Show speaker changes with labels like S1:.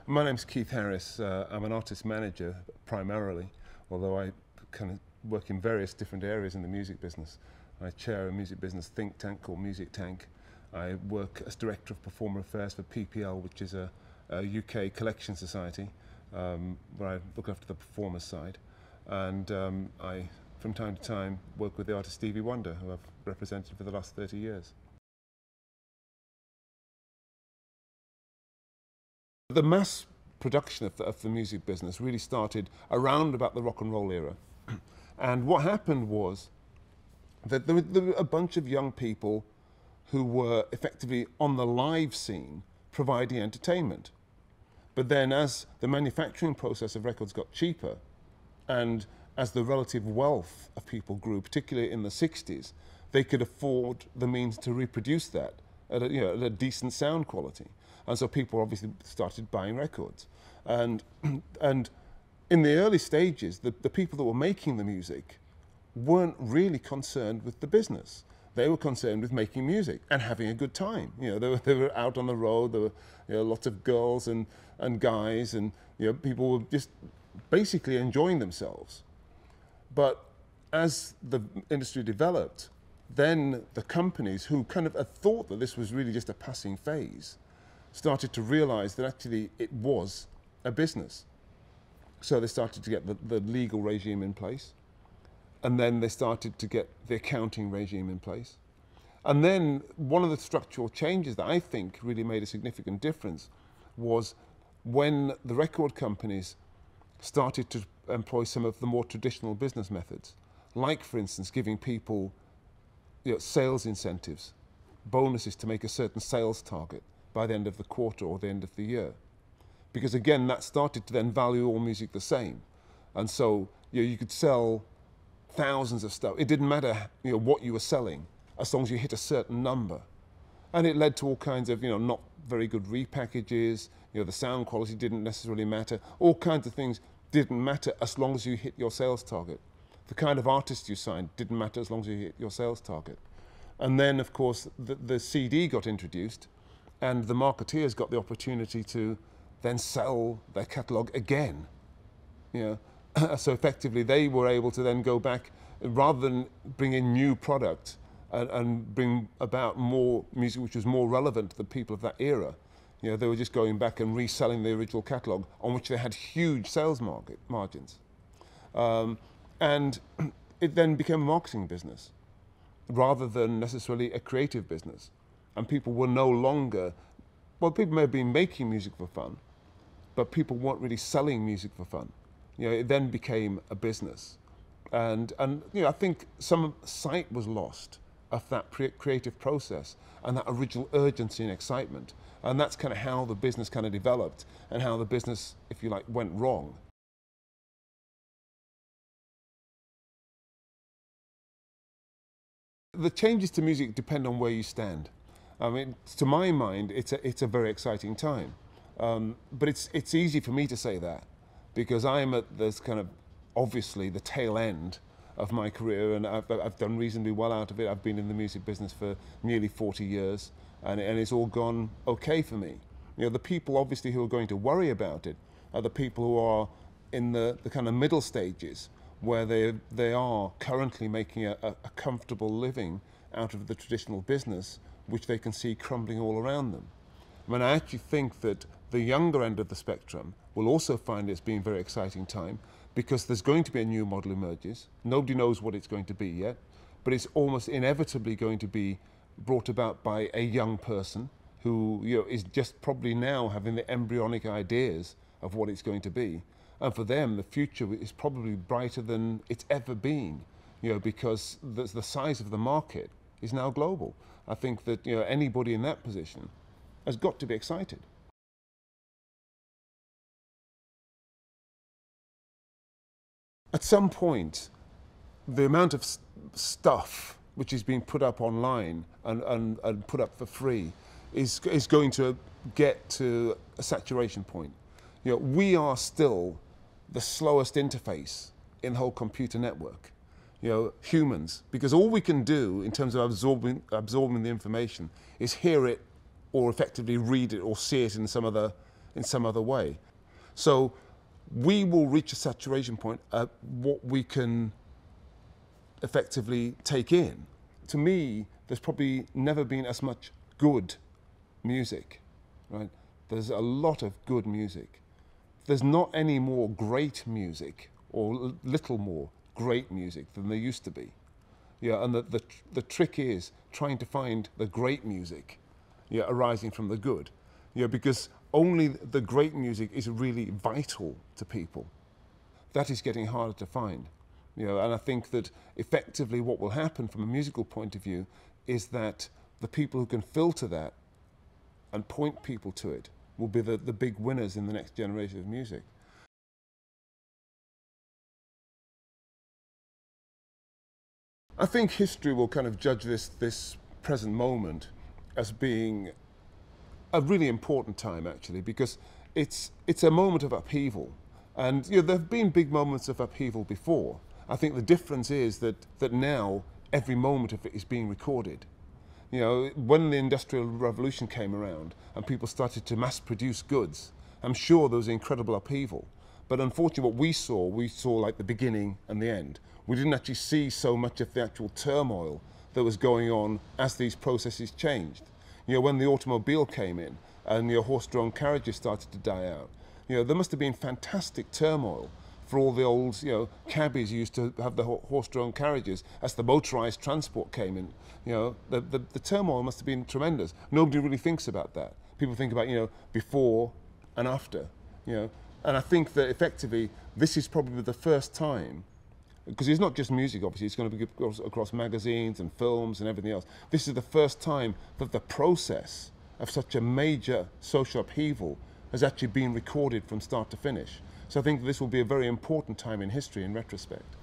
S1: My name's Keith Harris. I'm an artist manager primarily, although I kind of work in various different areas in the music business. I chair a music business think tank called Music Tank. I work as Director of Performer Affairs for PPL, which is a UK collection society, where I look after the performers side. And I, from time to time, work with the artist Stevie Wonder, who I've represented for the last 30 years. The mass production of the music business really started around about the rock and roll era. And what happened was that there were a bunch of young people who were effectively on the live scene providing entertainment. But then as the manufacturing process of records got cheaper and as the relative wealth of people grew, particularly in the 60s, they could afford the means to reproduce that at a decent sound quality. And so people obviously started buying records. And in the early stages, the people that were making the music weren't really concerned with the business. They were concerned with making music and having a good time. You know, they were out on the road, there were lots of girls and guys, and people were just basically enjoying themselves. But as the industry developed, then the companies who kind of had thought that this was really just a passing phase started to realize that actually it was a business. So they started to get the legal regime in place, and then they started to get the accounting regime in place. And then one of the structural changes that I think really made a significant difference was when the record companies started to employ some of the more traditional business methods, like, for instance, giving people sales incentives, bonuses to make a certain sales target by the end of the quarter or the end of the year. Because again, that started to then value all music the same. And so you could sell thousands of stuff. It didn't matter what you were selling, as long as you hit a certain number. And it led to all kinds of not very good repackages, the sound quality didn't necessarily matter, all kinds of things didn't matter as long as you hit your sales target. The kind of artist you signed didn't matter as long as you hit your sales target. And then, of course, the CD got introduced, and the marketeers got the opportunity to then sell their catalogue again. So effectively they were able to then go back, rather than bring in new product and bring about more music which was more relevant to the people of that era. They were just going back and reselling the original catalogue, on which they had huge sales margins. And it then became a marketing business, rather than necessarily a creative business. And people were no longer, well, people may have been making music for fun, but people weren't really selling music for fun. It then became a business. And I think some sight was lost of that creative process and that original urgency and excitement. And that's kind of how the business kind of developed, and how the business, if you like, went wrong. The changes to music depend on where you stand. I mean, to my mind, it's a very exciting time. But it's easy for me to say that, because I'm at this kind of, obviously, the tail end of my career, and I've done reasonably well out of it. I've been in the music business for nearly 40 years, and it's all gone okay for me. The people, obviously, who are going to worry about it are the people who are in the kind of middle stages, where they are currently making a comfortable living out of the traditional business, which they can see crumbling all around them. I mean, I actually think that the younger end of the spectrum will also find it's been a very exciting time, because there's going to be a new model emerges. Nobody knows what it's going to be yet, but it's almost inevitably going to be brought about by a young person who is just probably now having the embryonic ideas of what it's going to be. And for them, the future is probably brighter than it's ever been, because the size of the market is now global. I think that anybody in that position has got to be excited. At some point, the amount of stuff which is being put up online and put up for free is going to get to a saturation point. We are still the slowest interface in the whole computer network. Humans, because all we can do in terms of absorbing the information is hear it, or effectively read it, or see it in some other in some other way. So we will reach a saturation point at what we can effectively take in. To me, there's probably never been as much good music, right? There's a lot of good music. There's not any more great music, or little more great music than there used to be. Yeah, and the trick is trying to find the great music, yeah, arising from the good. Yeah, because only the great music is really vital to people. That is getting harder to find. You know, and I think that effectively what will happen from a musical point of view is that the people who can filter that and point people to it will be the big winners in the next generation of music. I think history will kind of judge this present moment as being a really important time, actually, because it's a moment of upheaval. And you know, there have been big moments of upheaval before. I think the difference is that now every moment of it is being recorded. You know, when the Industrial Revolution came around and people started to mass produce goods, I'm sure there was incredible upheaval. But unfortunately what we saw like the beginning and the end. We didn't actually see so much of the actual turmoil that was going on as these processes changed. You know, when the automobile came in and your horse-drawn carriages started to die out, you know, there must have been fantastic turmoil for all the old, you know, cabbies who used to have the horse-drawn carriages as the motorised transport came in. You know, the turmoil must have been tremendous. Nobody really thinks about that. People think about, you know, before and after, you know. And I think that effectively this is probably the first time, because it's not just music, obviously, it's going to be across magazines and films and everything else. This is the first time that the process of such a major social upheaval has actually been recorded from start to finish. So I think this will be a very important time in history in retrospect.